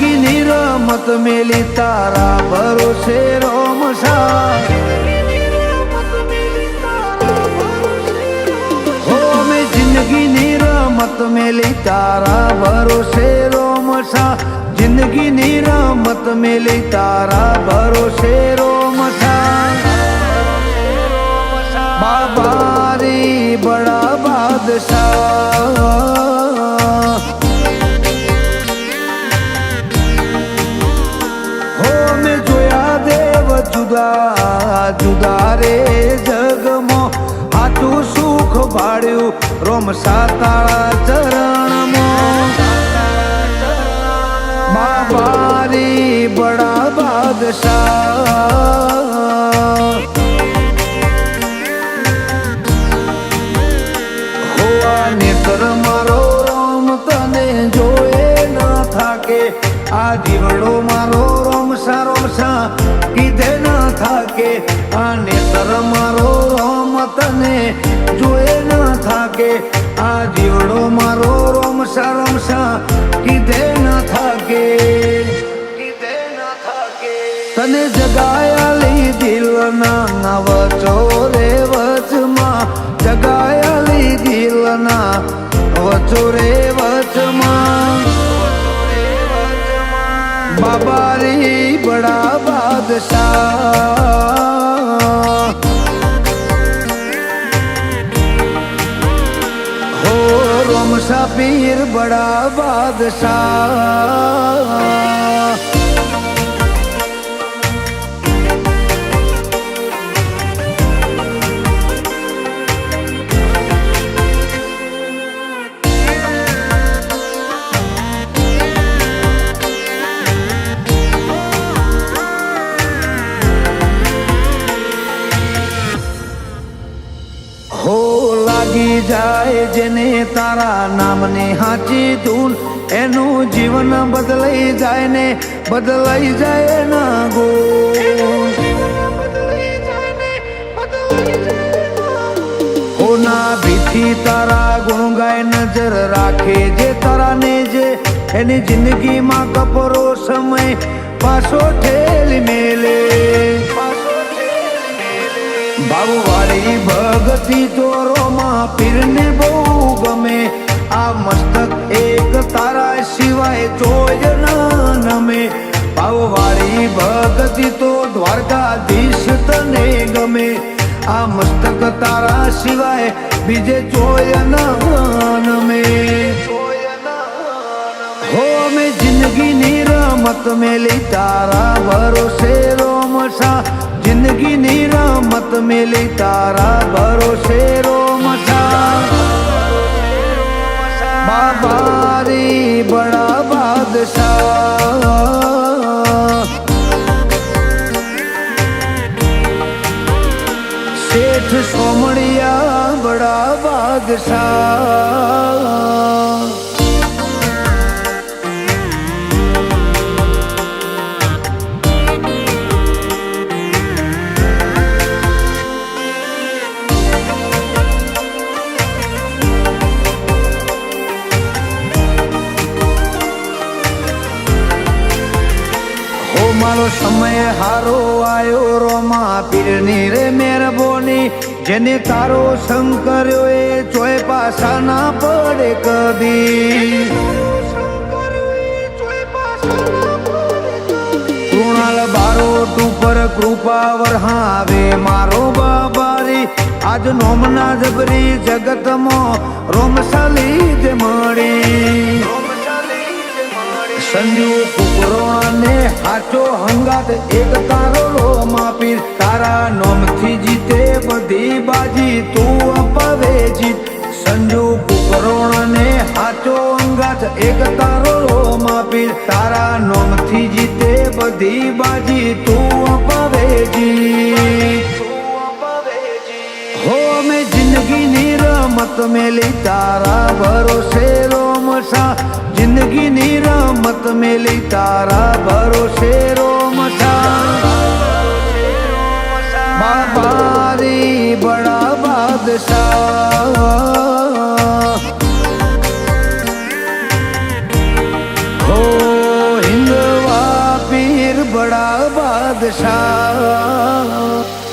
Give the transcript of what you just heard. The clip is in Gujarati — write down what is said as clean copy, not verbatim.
જિંદગીની રમત મેલી તારા ભરોસે રોમસા હો મેં જિંદગીની રમત મેલી તારા ભરોસે રોમસા જિંદગીની રમત મેલી તારા ભરોસે રોમસા બાબારી બડા બાદશાહ જુદા જુદા રે જગમાં હાથું સુખ ભાડ્યું રોમસા તારા ચરણમાં બાબારી બડા બાદશાહ હોવા નેત્ર મારો રોમ તને જોએ ન થાકે આ દીવડો મારો રોમસા રોમસા કીધે ન થાકે આ નેત્ર મારો રોમ તને જોએ ન થાકે આ જીવડો મારો રોમસા રોમસા કીધે ન થાકે તને જગાયાલી દિલના વચો રે વચમાં જગાયાલી દિલના વચો રે વચમાં બાબારી બડા બાદશાહ હો રોમસા પીર બડા બાદશાહ લાગી જાય જેને તારા નામને હાચી ધૂન એનું જીવન બદલાઈ જાય ને બદલાઈ જાય ના ગો હોના ભીથી તારા ગુણ ગાય નજર રાખે જે તારા ને જે એની જિંદગીમાં કપરો સમય પાછો ઠેલી મેલે ભાવવાળી ભગતી દોરોમાં પીરને બહુ ગમે આ મસ્તક એક તારા સિવાય જોય ન નમે ભાવવાળી ભગતી તો દ્વારકાધીશ તને ગમે આ મસ્તક તારા સિવાય બીજે જોય ન નમે હો મેં જિંદગીની રમત મેલી તારા ભરોસે રોમસા જિંદગીની રમત મેલી તારા ભરોસે રોમસા બાબારી બડા બાદશાહ શેઠ સોમણિયા બડા બાદશાહ મારો સમય હારો આયો રોમા પીરની રે મહેરબાની જેને તારો સંગ કર્યો એ ચોય પાછા ના પડે કદી કૃણાલ બારોટ ઉપર કૃપા વરહાવે મારો બાબારી આજ નોમના જબરી જગતમાં રોમસાલી જ મળી સંજુ કુકરોને હાચો હંગાત એક તારો રોમા પીર તારા નોમથી જીતે બધી બાજી તું અપાવે જીત સંજુ કુકરોને હાચો હંગાત એક તારો રોમા પીર તારા નોમથી જીતે બધી બાજી તું અપાવે જીત હો મેં જિંદગીની રમત મેલી તારા ભરોસે રોમસા જિંદગીની રમત મેલી તારા ભરોસે રોમસા બાબારી બડા બાદશાહ હો હિન્દ છા